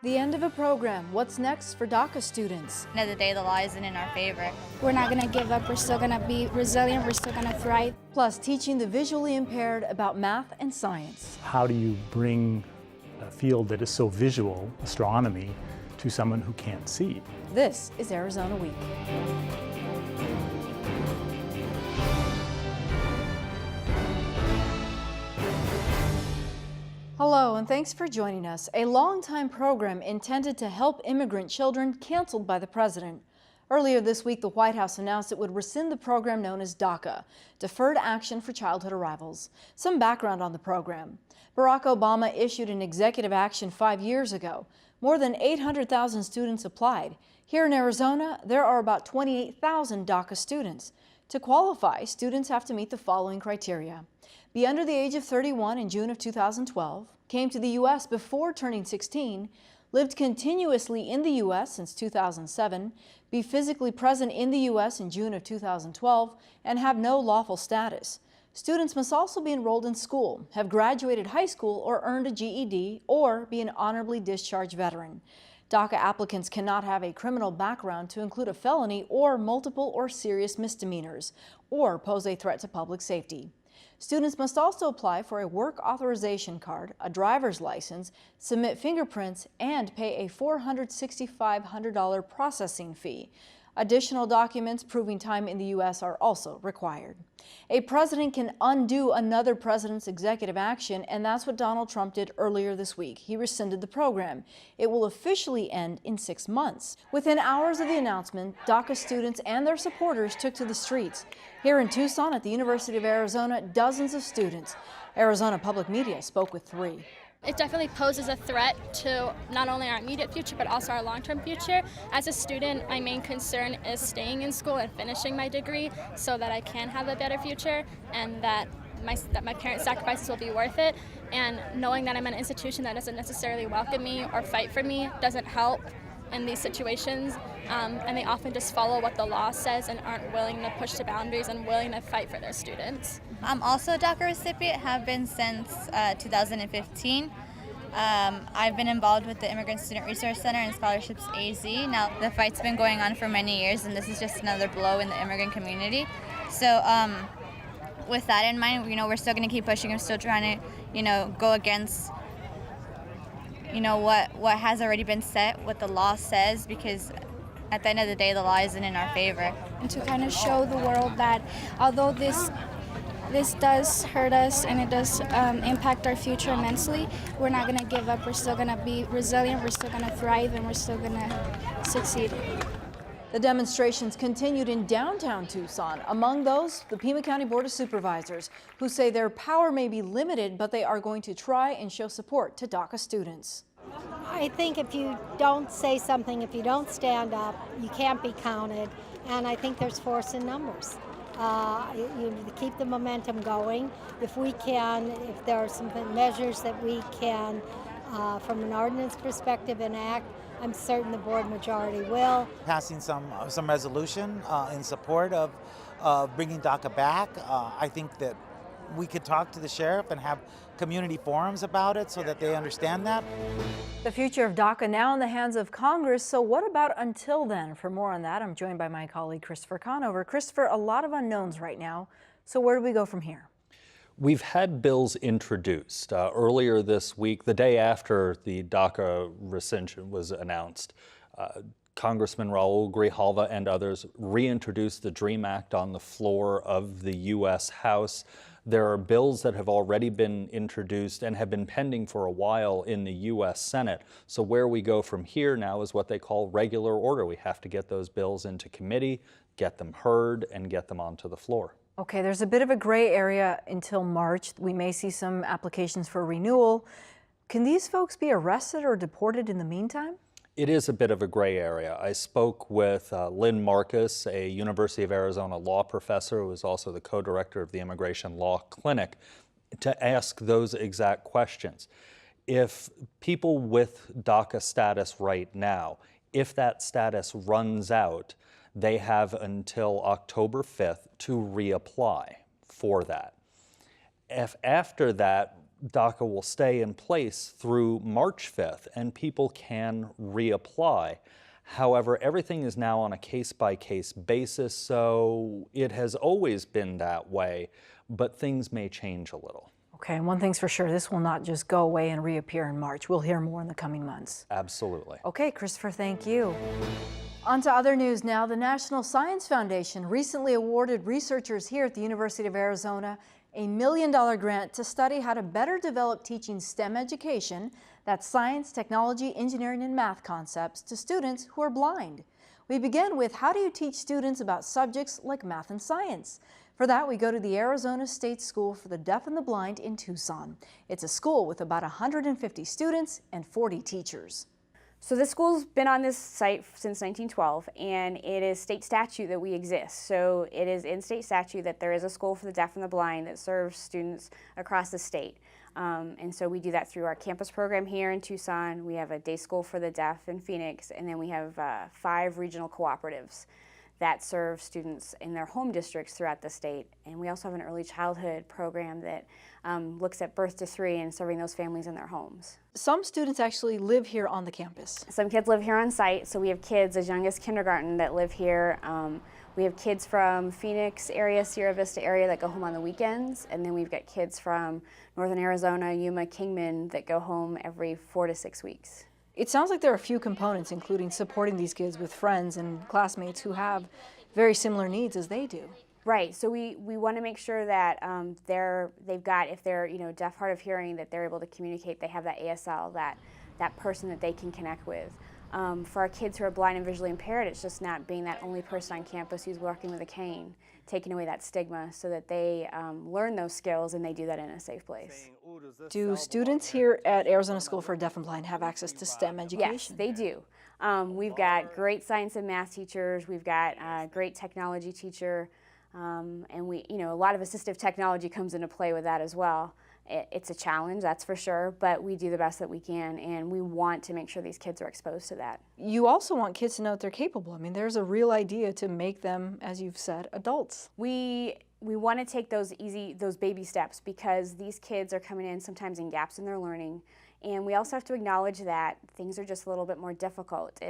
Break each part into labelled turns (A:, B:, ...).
A: The end of a program. What's next for DACA students?
B: At the end of the day, the law isn't in our favor.
C: We're not going to give up. We're still going to be resilient. We're still going to thrive.
A: Plus, teaching the visually impaired about math and science.
D: How do you bring a field that is so visual, astronomy, to someone who can't see?
A: This is Arizona Week. Hello, and thanks for joining us. A long-time program intended to help immigrant children canceled by the president. Earlier this week, the White House announced it would rescind the program known as DACA, Deferred Action for Childhood Arrivals. Some background on the program. Barack Obama issued an executive action 5 years ago. More than 800,000 students applied. Here in Arizona, there are about 28,000 DACA students. To qualify, students have to meet the following criteria: be under the age of 31 in June of 2012, came to the U.S. before turning 16, lived continuously in the U.S. since 2007, be physically present in the U.S. in June of 2012, and have no lawful status. Students must also be enrolled in school, have graduated high school or earned a GED, or be an honorably discharged veteran. DACA applicants cannot have a criminal background to include a felony or multiple or serious misdemeanors, or pose a threat to public safety. Students must also apply for a work authorization card, a driver's license, submit fingerprints, and pay a $46,500 processing fee. Additional documents proving time in the U.S. are also required. A president can undo another president's executive action, and that's what Donald Trump did earlier this week. He rescinded the program. It will officially end in 6 months. Within hours of the announcement, DACA students and their supporters took to the streets. Here in Tucson at the University of Arizona, dozens of students. Arizona Public Media spoke with 3.
E: It definitely poses a threat to not only our immediate future, but also our long-term future. As a student, my main concern is staying in school and finishing my degree so that I can have a better future and that my parents' sacrifices will be worth it. And knowing that I'm in an institution that doesn't necessarily welcome me or fight for me doesn't help in these situations. And they often just follow what the law says and aren't willing to push the boundaries and willing to fight for their students.
B: I'm also a DACA recipient, have been since 2015. I've been involved with the Immigrant Student Resource Center and Scholarships AZ. Now, the fight's been going on for many years, and this is just another blow in the immigrant community. So with that in mind, we're still going to keep pushing. I'm still trying to, go against what has already been set, what the law says, because at the end of the day, the law isn't in our favor.
C: And to kind of show the world that although this does hurt us and it does impact our future immensely, we're not going to give up. We're still going to be resilient. We're still going to thrive, and we're still going to succeed.
A: The demonstrations continued in downtown Tucson. Among those, the Pima County Board of Supervisors, who say their power may be limited, but they are going to try and show support to DACA students.
F: I think if you don't say something, if you don't stand up, you can't be counted. And I think there's force in numbers. You keep the momentum going. If there are some measures that we can, from an ordinance perspective, enact, I'm certain the board majority will.
G: Passing some resolution in support of bringing DACA back. I think that we could talk to the sheriff and have community forums about it so that they understand that.
A: The future of DACA now in the hands of Congress, so what about until then? For more on that, I'm joined by my colleague Christopher Conover. Christopher, a lot of unknowns right now, so where do we go from here?
H: We've had bills introduced. Earlier this week, the day after the DACA rescission was announced, Congressman Raul Grijalva and others reintroduced the DREAM Act on the floor of the U.S. House. There are bills that have already been introduced and have been pending for a while in the U.S. Senate. So where we go from here now is what they call regular order. We have to get those bills into committee, get them heard, and get them onto the floor.
A: Okay, there's a bit of a gray area until March. We may see some applications for renewal. Can these folks be arrested or deported in the meantime?
H: It is a bit of a gray area. I spoke with Lynn Marcus, a University of Arizona law professor who is also the co-director of the Immigration Law Clinic, to ask those exact questions. If people with DACA status right now, if that status runs out, they have until October 5th to reapply for that. If after that DACA will stay in place through March 5th, and people can reapply. However, everything is now on a case-by-case basis, so it has always been that way, but things may change a little.
A: Okay, and one thing's for sure, this will not just go away and reappear in March. We'll hear more in the coming months.
H: Absolutely.
A: Okay, Christopher, thank you. On to other news now. The National Science Foundation recently awarded researchers here at the University of Arizona a $1 million grant to study how to better develop teaching STEM education, that's science, technology, engineering, and math concepts, to students who are blind. We begin with, how do you teach students about subjects like math and science? For that, we go to the Arizona State School for the Deaf and the Blind in Tucson. It's a school with about 150 students and 40 teachers.
I: So this school's been on this site since 1912, and it is state statute that we exist. So it is in state statute that there is a school for the deaf and the blind that serves students across the state. And so we do that through our campus program here in Tucson. We have a day school for the deaf in Phoenix, and then we have 5 regional cooperatives that serve students in their home districts throughout the state. And we also have an early childhood program that looks at birth to 3 and serving those families in their homes.
A: Some students actually live here on the campus.
I: Some kids live here on site, so we have kids as young as kindergarten that live here. We have kids from Phoenix area, Sierra Vista area that go home on the weekends, and then we've got kids from northern Arizona, Yuma, Kingman that go home every 4 to 6 weeks.
A: It sounds like there are a few components, including supporting these kids with friends and classmates who have very similar needs as they do.
I: Right, so we want to make sure that they've got, if they're deaf, hard of hearing, that they're able to communicate, they have that ASL, that person that they can connect with. For our kids who are blind and visually impaired, it's just not being that only person on campus who's walking with a cane, taking away that stigma so that they learn those skills and they do that in a safe place.
A: Do students here at Arizona School for Deaf and Blind have access to STEM education?
I: Yes, they do. We've got great science and math teachers, we've got a great technology teacher, and we, a lot of assistive technology comes into play with that as well. It's a challenge, that's for sure, but we do the best that we can, and we want to make sure these kids are exposed to that.
A: You also want kids to know that they're capable. I mean, there's a real idea to make them, as you've said, adults.
I: We want to take those baby steps, because these kids are coming in sometimes in gaps in their learning, and we also have to acknowledge that things are just a little bit more difficult.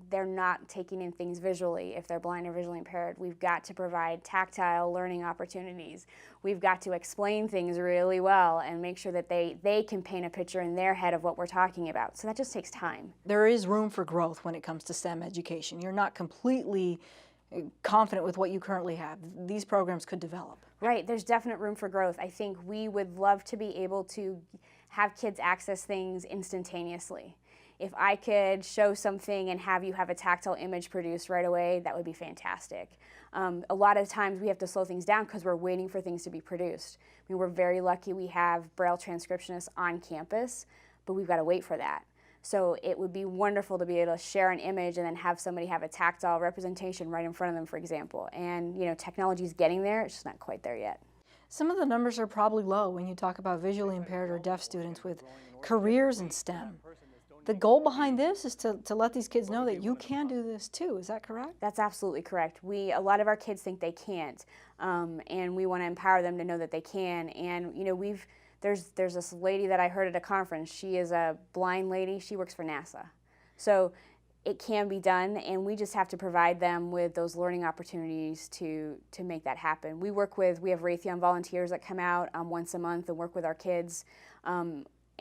I: They're not taking in things visually if they're blind or visually impaired. We've got to provide tactile learning opportunities. We've got to explain things really well and make sure that they can paint a picture in their head of what we're talking about. So that just takes time.
A: There is room for growth when it comes to STEM education. You're not completely confident with what you currently have. These programs could develop.
I: Right, there's definite room for growth. I think we would love to be able to have kids access things instantaneously. If I could show something and have you have a tactile image produced right away, that would be fantastic. A lot of times we have to slow things down because we're waiting for things to be produced. I mean, we're very lucky we have Braille transcriptionists on campus, but we've got to wait for that. So it would be wonderful to be able to share an image and then have somebody have a tactile representation right in front of them, for example. And technology is getting there, it's just not quite there yet.
A: Some of the numbers are probably low when you talk about visually impaired or deaf students with careers in STEM. The goal behind this is to let these kids know that you can do this too. Is that correct?
I: That's absolutely correct. A lot of our kids think they can't, and we want to empower them to know that they can. And there's this lady that I heard at a conference. She is a blind lady. She works for NASA. So it can be done, and we just have to provide them with those learning opportunities to make that happen. We have Raytheon volunteers that come out once a month and work with our kids.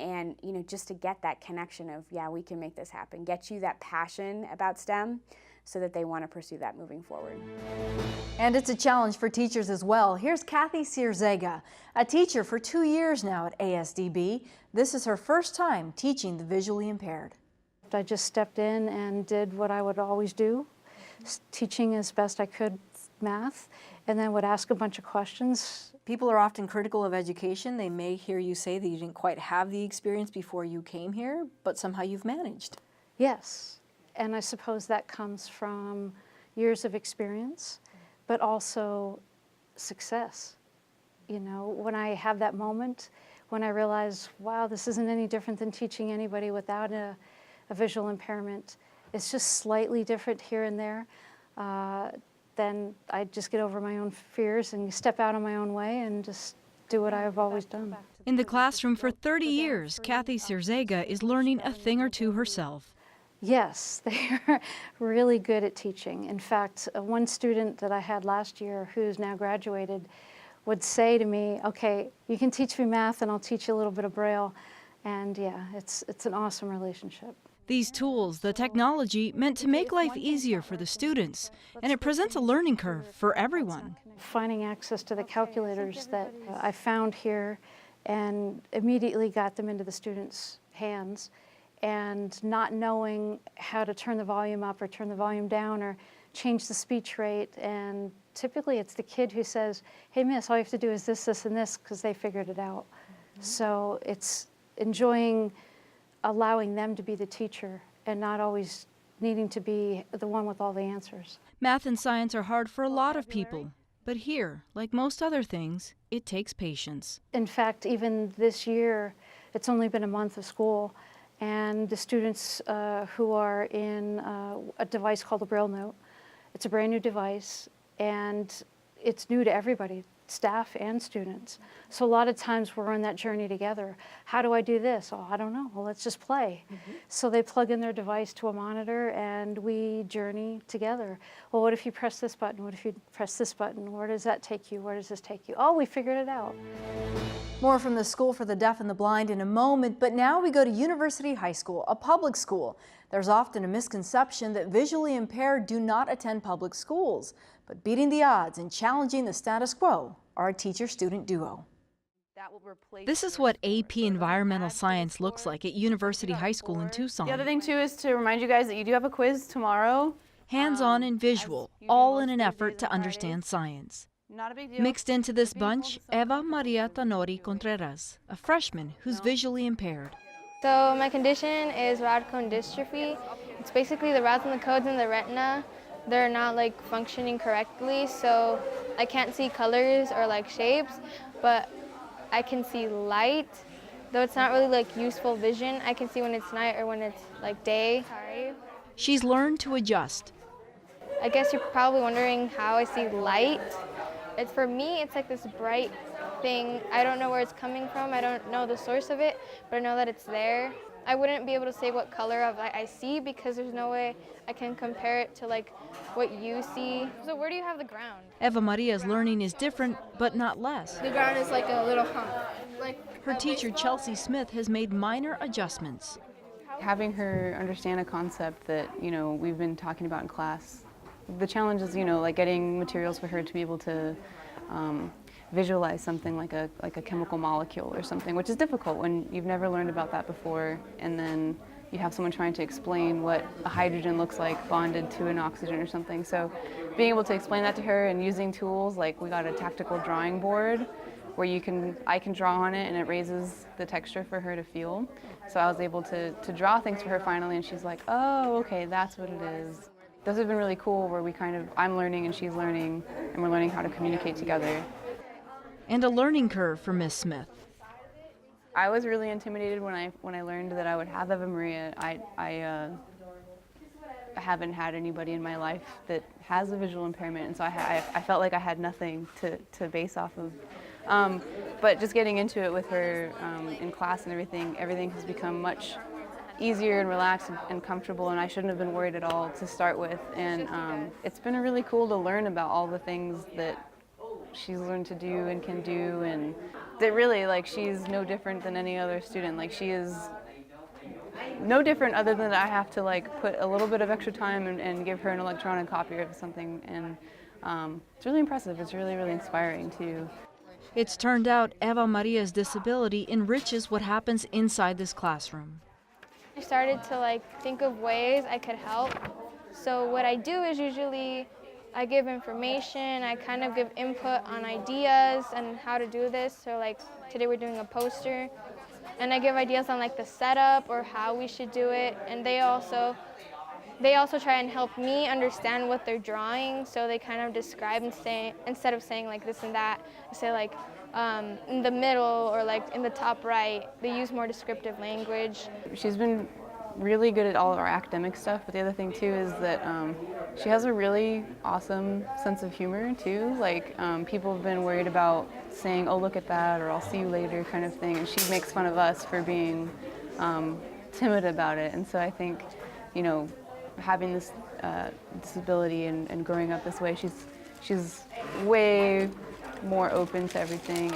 I: And just to get that connection of, yeah, we can make this happen, get you that passion about STEM so that they want to pursue that moving forward.
A: And it's a challenge for teachers as well. Here's Kathy Sierzega, a teacher for 2 years now at ASDB. This is her first time teaching the visually impaired.
J: I just stepped in and did what I would always do, teaching as best I could math, and then would ask a bunch of questions.
A: People are often critical of education. They may hear you say that you didn't quite have the experience before you came here, but somehow you've managed.
J: Yes, and I suppose that comes from years of experience, but also success. When I have that moment, when I realize, wow, this isn't any different than teaching anybody without a visual impairment. It's just slightly different here and there. Then I just get over my own fears and step out on my own way and just do what I've always done.
A: In the classroom for 30 years, Kathy Sierzega is learning a thing or two herself.
J: Yes, they're really good at teaching. In fact, one student that I had last year who's now graduated would say to me, okay, you can teach me math and I'll teach you a little bit of Braille. And yeah, it's an awesome relationship.
A: These tools, the technology, meant to make life easier for the students, and it presents a learning curve for everyone.
J: Finding access to the calculators that I found here and immediately got them into the students' hands, and not knowing how to turn the volume up or turn the volume down or change the speech rate. And typically it's the kid who says, hey miss, all you have to do is this, this, and this, because they figured it out. So it's enjoying allowing them to be the teacher and not always needing to be the one with all the answers.
A: Math and science are hard for a lot of people, but here, like most other things, it takes patience.
J: In fact, even this year, it's only been a month of school, and the students who are in a device called the Braille Note, it's a brand new device, and it's new to everybody, staff and students. So a lot of times we're on that journey together. How do I do this? Oh, I don't know. Well, let's just play. So they plug in their device to a monitor and we journey together. Well, what if you press this button? What if you press this button? Where does that take you? Where does this take you? Oh, we figured it out.
A: More from the School for the Deaf and the Blind in a moment, but now we go to University High School, a public school. There's often a misconception that visually impaired do not attend public schools, but beating the odds and challenging the status quo are a teacher-student duo. This is what AP Environmental Science looks like at University High School in Tucson.
K: The other thing too is to remind you guys that you do have a quiz tomorrow.
A: Hands-on and visual, all in an effort to understand science.
K: Not a big deal.
A: Mixed into this bunch, Evamaria Tanori Contreras, a freshman who's visually impaired.
L: So my condition is rod cone dystrophy. It's basically the rods and the cones in the retina. They're not like functioning correctly, so I can't see colors or like shapes, but I can see light. Though it's not really like useful vision, I can see when it's night or when it's like day. Sorry.
A: She's learned to adjust.
L: I guess you're probably wondering how I see light. For me, it's like this bright thing. I don't know where it's coming from. I don't know the source of it, but I know that it's there. I wouldn't be able to say what color of light I see because there's no way I can compare it to like what you see. So where do you have the ground?
A: Evamaria's learning is different, but not less.
L: The ground is like a little hump.
A: Her teacher, Chelsea Smith, has made minor adjustments.
K: Having her understand a concept that, we've been talking about in class. The challenge is, like getting materials for her to be able to visualize something like a chemical molecule or something, which is difficult when you've never learned about that before, and then you have someone trying to explain what a hydrogen looks like bonded to an oxygen or something. So being able to explain that to her and using tools like we got a tactical drawing board where I can draw on it and it raises the texture for her to feel. So I was able to draw things for her finally, and she's like, oh, okay, that's what it is. Those have been really cool where I'm learning and she's learning, and we're learning how to communicate together.
A: And a learning curve for Miss Smith.
K: I was really intimidated when I learned that I would have Evamaria. I haven't had anybody in my life that has a visual impairment, and so I felt like I had nothing to base off of. But just getting into it with her in class and everything has become much easier and relaxed and comfortable, and I shouldn't have been worried at all to start with. And it's been really cool to learn about all the things that she's learned to do and can do, and that really, she's no different than any other student. She is no different other than I have to put a little bit of extra time and give her an electronic copy of something, and it's really impressive. It's really, really inspiring too.
A: It's turned out Evamaria's disability enriches what happens inside this classroom.
L: I started to think of ways I could help. So what I do is usually I give information, I kind of give input on ideas and how to do this. So today we're doing a poster, and I give ideas on the setup or how we should do it, and they also try and help me understand what they're drawing. So they kind of describe and say, instead of saying this and that, I say in the middle or in the top right. They use more descriptive language.
K: She's been really good at all of our academic stuff, but the other thing too is that she has a really awesome sense of humor too. Like people have been worried about saying, "Oh, look at that," or "I'll see you later," kind of thing, and she makes fun of us for being timid about it. And so I think, you know, having this disability and growing up this way, she's way more open to everything.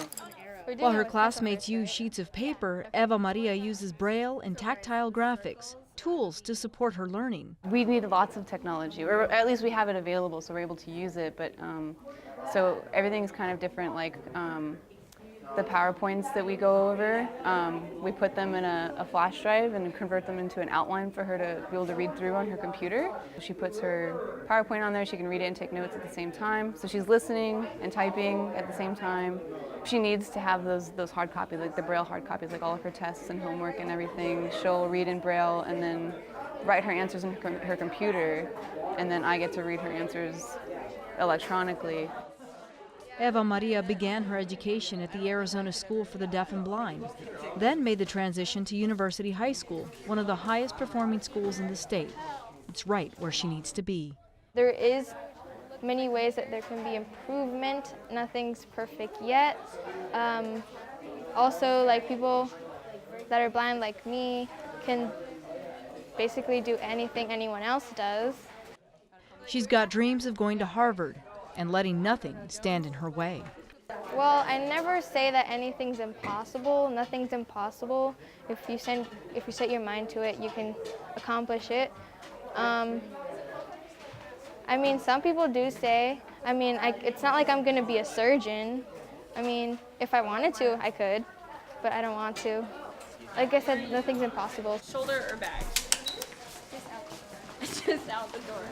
A: While her classmates use sheets of paper, Evamaria uses Braille and tactile graphics, tools to support her learning.
K: We need lots of technology, or at least we have it available, so we're able to use it. But so everything's kind of different. Like the PowerPoints that we go over, we put them in a flash drive and convert them into an outline for her to be able to read through on her computer. She puts her PowerPoint on there, she can read it and take notes at the same time. So she's listening and typing at the same time. She needs to have those hard copies, like the Braille hard copies, like all of her tests and homework and everything. She'll read in Braille and then write her answers in her computer, and then I get to read her answers electronically.
A: Evamaria began her education at the Arizona School for the Deaf and Blind, then made the transition to University High School, one of the highest performing schools in the state. It's right where she needs to be.
L: There is many ways that there can be improvement. Nothing's perfect yet. Also, like people that are blind like me can basically do anything anyone else does.
A: She's got dreams of going to Harvard and letting nothing stand in her way.
L: Well, I never say that anything's impossible. Nothing's impossible. If you set your mind to it, you can accomplish it. I mean, some people do say, it's not like I'm going to be a surgeon. I mean, if I wanted to, I could, but I don't want to. Like I said, nothing's impossible.
M: Shoulder or bag? Just out the door.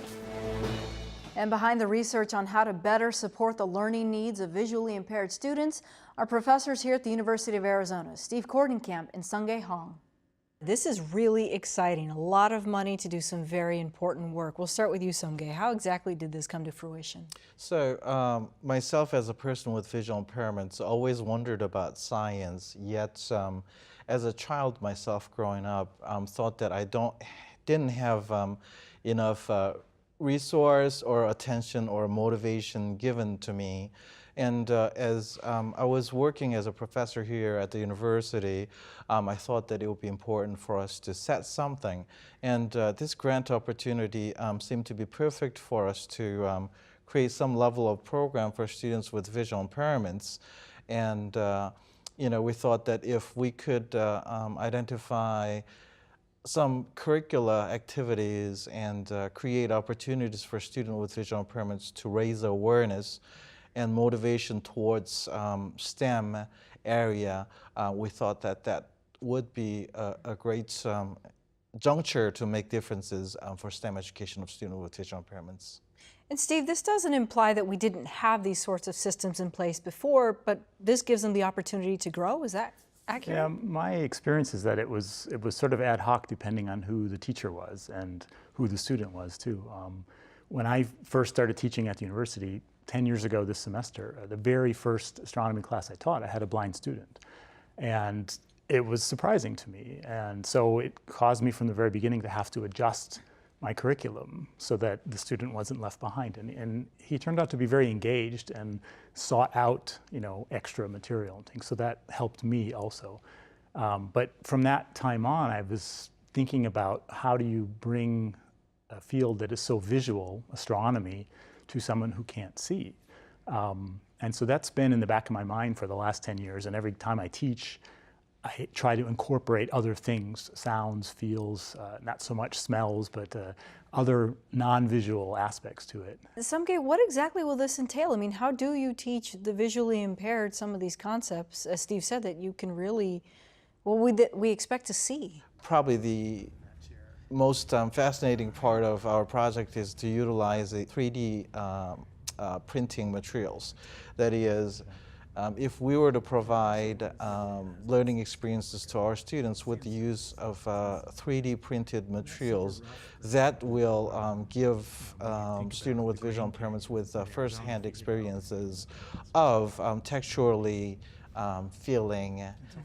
A: And behind the research on how to better support the learning needs of visually impaired students are professors here at the University of Arizona, Steve Kortenkamp and Sunggye. This is really exciting. A lot of money to do some very important work. We'll start with you, Sunggye. How exactly did this come to fruition?
N: So myself as a person with visual impairments always wondered about science, yet as a child myself growing up, thought that I didn't have enough resource or attention or motivation given to me. And as I was working as a professor here at the university, I thought that it would be important for us to set something. And this grant opportunity seemed to be perfect for us to create some level of program for students with visual impairments. And we thought that if we could identify some curricula activities and create opportunities for students with visual impairments to raise awareness and motivation towards STEM area, we thought that that would be a great juncture to make differences for STEM education of students with visual impairments.
A: And Steve, this doesn't imply that we didn't have these sorts of systems in place before, but this gives them the opportunity to grow. Is that accurate?
D: Yeah, my experience is that it was sort of ad hoc depending on who the teacher was and who the student was too. When I first started teaching at the university 10 years ago this semester, the very first astronomy class I taught, I had a blind student. And it was surprising to me. And so it caused me from the very beginning to have to adjust my curriculum so that the student wasn't left behind. And he turned out to be very engaged and sought out, extra material and things. So that helped me also. But from that time on, I was thinking about how do you bring a field that is so visual, astronomy, to someone who can't see. And so that's been in the back of my mind for the last 10 years. And every time I teach, I try to incorporate other things, sounds, feels, not so much smells, but other non-visual aspects to it.
A: Sunggye, what exactly will this entail? I mean, how do you teach the visually impaired some of these concepts, as Steve said, that you can really, we expect to see?
N: Probably the most fascinating part of our project is to utilize the 3D printing materials. That is, if we were to provide learning experiences to our students with the use of 3D printed materials, that will give students with visual impairments with first-hand experiences of texturally feeling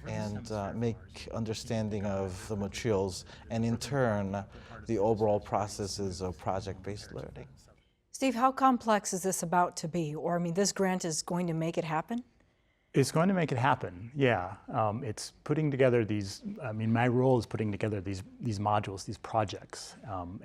N: and make understanding of the materials, and in turn, the overall processes of project-based learning.
A: Steve, how complex is this about to be? Or, I mean, this grant is going to make it happen?
D: It's going to make it happen, yeah. It's putting together these, I mean, my role is putting together these modules, these projects.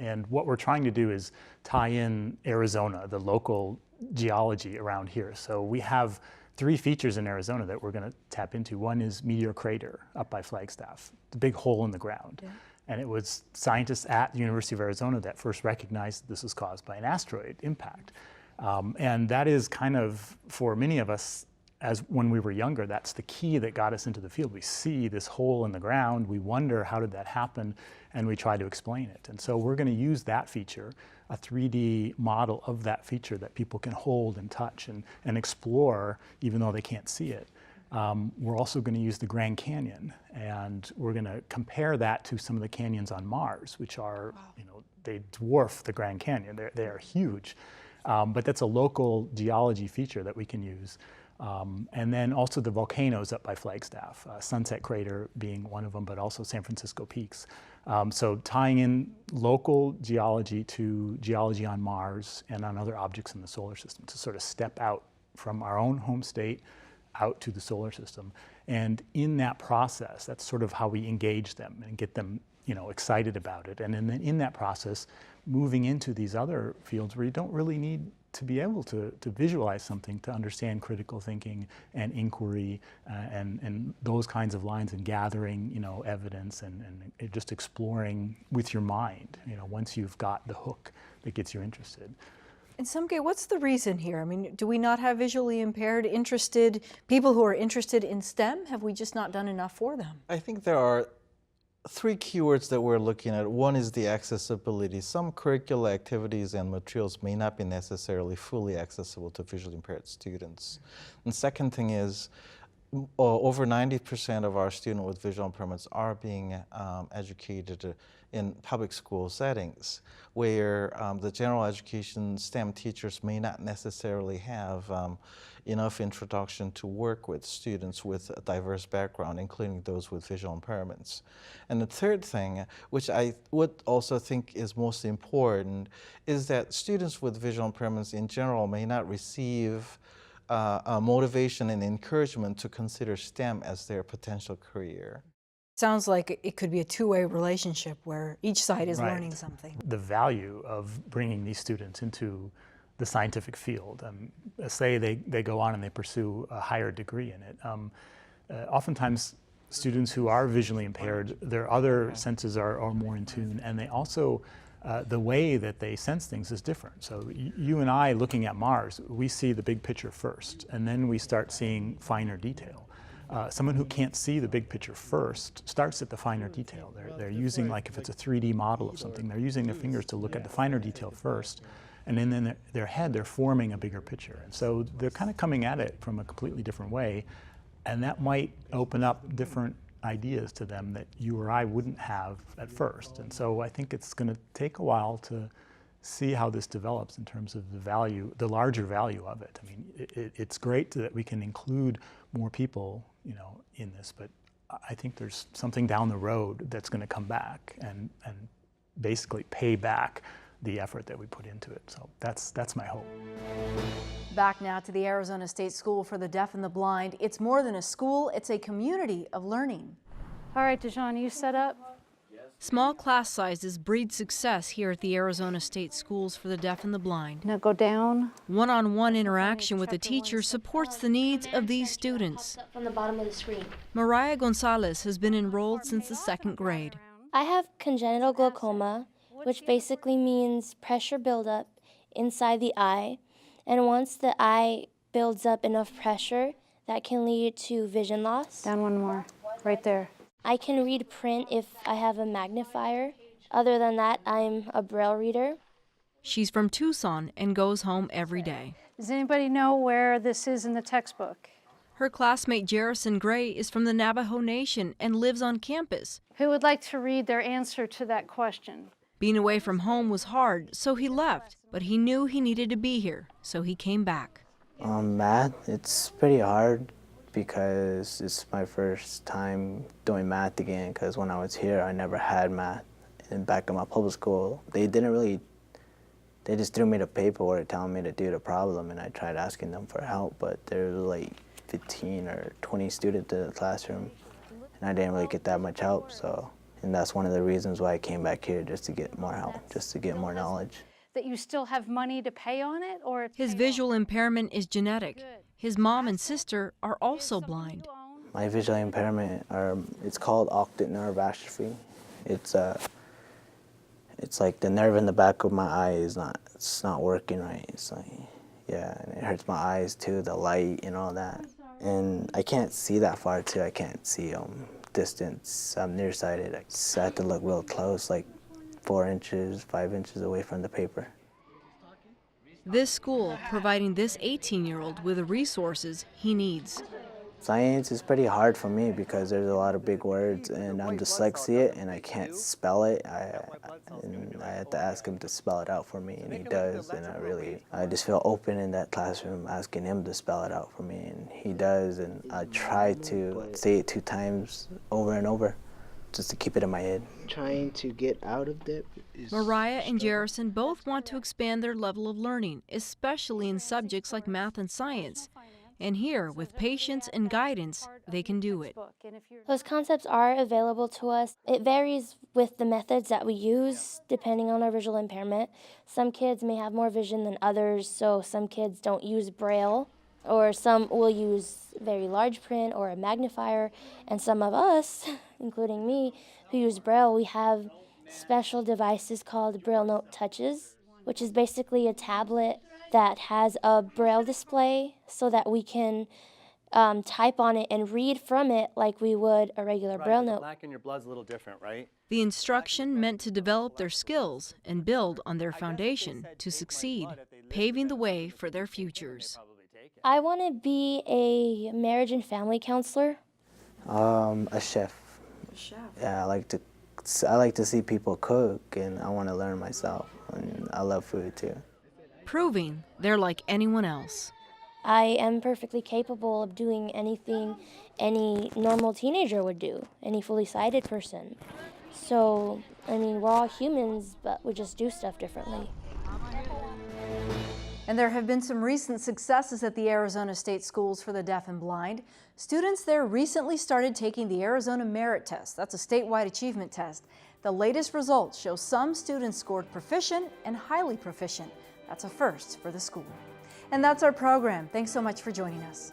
D: And what we're trying to do is tie in Arizona, the local geology around here. So we have 3 features in Arizona that we're going to tap into. One is Meteor Crater up by Flagstaff, the big hole in the ground. Yeah. And it was scientists at the University of Arizona that first recognized this was caused by an asteroid impact. And that is kind of, for many of us, as when we were younger, that's the key that got us into the field. We see this hole in the ground, we wonder how did that happen, and we try to explain it. And so we're going to use that feature, a 3D model of that feature that people can hold and touch and explore even though they can't see it. We're also going to use the Grand Canyon, and we're going to compare that to some of the canyons on Mars, which are, you know, they dwarf the Grand Canyon. They are huge, but that's a local geology feature that we can use. And then also the volcanoes up by Flagstaff, Sunset Crater being one of them, but also San Francisco Peaks. So tying in local geology to geology on Mars and on other objects in the solar system to sort of step out from our own home state out to the solar system. And in that process, that's sort of how we engage them and get them, you know, excited about it. And then in that process, moving into these other fields where you don't really need to be able to visualize something to understand critical thinking and inquiry and those kinds of lines, and gathering, you know, evidence and just exploring with your mind, you know, once you've got the hook that gets you interested.
A: And Sunggye, what's the reason here? I mean, do we not have visually impaired, interested people who are interested in STEM? Have we just not done enough for them?
N: I think there are 3 keywords that we're looking at. One is the accessibility. Some curricular activities and materials may not be necessarily fully accessible to visually impaired students. And second thing is, over 90% of our students with visual impairments are being educated in public school settings, where the general education STEM teachers may not necessarily have enough introduction to work with students with a diverse background, including those with visual impairments. And the third thing, which I would also think is most important, is that students with visual impairments in general may not receive motivation and encouragement to consider STEM as their potential career.
A: Sounds like it could be a two-way relationship where each side is
D: Right.
A: learning something.
D: The value of bringing these students into the scientific field, say they go on and they pursue a higher degree in it. Oftentimes students who are visually impaired, their other senses are more in tune, and they also, the way that they sense things is different. So you and I looking at Mars, we see the big picture first, and then we start seeing finer detail. Someone who can't see the big picture first starts at the finer detail. They're using, like if it's a 3D model of something, they're using their fingers to look at the finer detail first, and then in their head they're forming a bigger picture. And so they're kind of coming at it from a completely different way, and that might open up different ideas to them that you or I wouldn't have at first. And so I think it's going to take a while to see how this develops in terms of the value, the larger value of it. I mean, it's great that we can include more people, you know, in this, but I think there's something down the road that's going to come back and basically pay back the effort that we put into it. So that's my hope.
A: Back now to the Arizona State School for the Deaf and the Blind. It's more than a school, it's a community of learning.
J: All right, Dijon, you set up?
A: Small class sizes breed success here at the Arizona State Schools for the Deaf and the Blind.
J: Now go down.
A: One-on-one interaction with the teacher supports the needs of these students.
M: From the bottom of the screen.
A: Maraya Gonzalez has been enrolled since the 2nd grade.
M: I have congenital glaucoma, which basically means pressure buildup inside the eye. And once the eye builds up enough pressure, that can lead to vision loss.
J: Down one more, right there.
M: I can read print if I have a magnifier. Other than that, I'm a Braille reader.
A: She's from Tucson and goes home every day.
J: Does anybody know where this is in the textbook?
A: Her classmate Jerrison Gray is from the Navajo Nation and lives on campus.
J: Who would like to read their answer to that question?
A: Being away from home was hard, so he left, but he knew he needed to be here, so he came back.
O: Math, it's pretty hard because it's my first time doing math again, because when I was here, I never had math. And back in my public school, they just threw me the paperwork telling me to do the problem, and I tried asking them for help, but there was like 15 or 20 students in the classroom, and I didn't really get that much help, and that's one of the reasons why I came back here, just to get more help, just to get more knowledge.
J: That you still have money to pay on it, or it's
A: His visual impairment is genetic. His mom and sister are also blind.
O: My visual impairment, it's called optic nerve atrophy. It's like the nerve in the back of my eye it's not working right. It's like, yeah, and it hurts my eyes too, the light and all that. And I can't see that far too. I can't see distance. I'm nearsighted. I have to look real close, like 4 inches, 5 inches away from the paper.
A: This school providing this 18-year-old with the resources he needs.
O: Science is pretty hard for me because there's a lot of big words, and I'm dyslexic and I can't spell it. And I had to ask him to spell it out for me, and he does. And I just feel open in that classroom asking him to spell it out for me, and he does. And I try to say it 2 times over and over, just to keep it in my head.
P: Trying to get out of that is
A: Maraya and Jerrison both want to expand their level of learning, especially in subjects like math and science. And here, with patience and guidance, they can do it.
M: Those concepts are available to us. It varies with the methods that we use, depending on our visual impairment. Some kids may have more vision than others, so some kids don't use Braille, or some will use very large print or a magnifier. And some of us, including me, who use Braille, we have special devices called Braille Note Touches, which is basically a tablet that has a Braille display so that we can type on it and read from it like we would a regular Braille note.
Q: Black in your blood's a little different, right?
A: The instruction meant to develop their skills and build on their foundation to succeed, paving the way for their futures.
M: I want to be a marriage and family counselor.
O: A chef. A chef. Yeah, I like to see people cook, and I want to learn myself, and I love food too.
A: Proving they're like anyone else.
M: I am perfectly capable of doing anything any normal teenager would do, any fully sighted person. So, I mean, we're all humans, but we just do stuff differently.
A: And there have been some recent successes at the Arizona State Schools for the Deaf and Blind. Students there recently started taking the Arizona Merit Test. That's a statewide achievement test. The latest results show some students scored proficient and highly proficient. That's a first for the school. And that's our program. Thanks so much for joining us.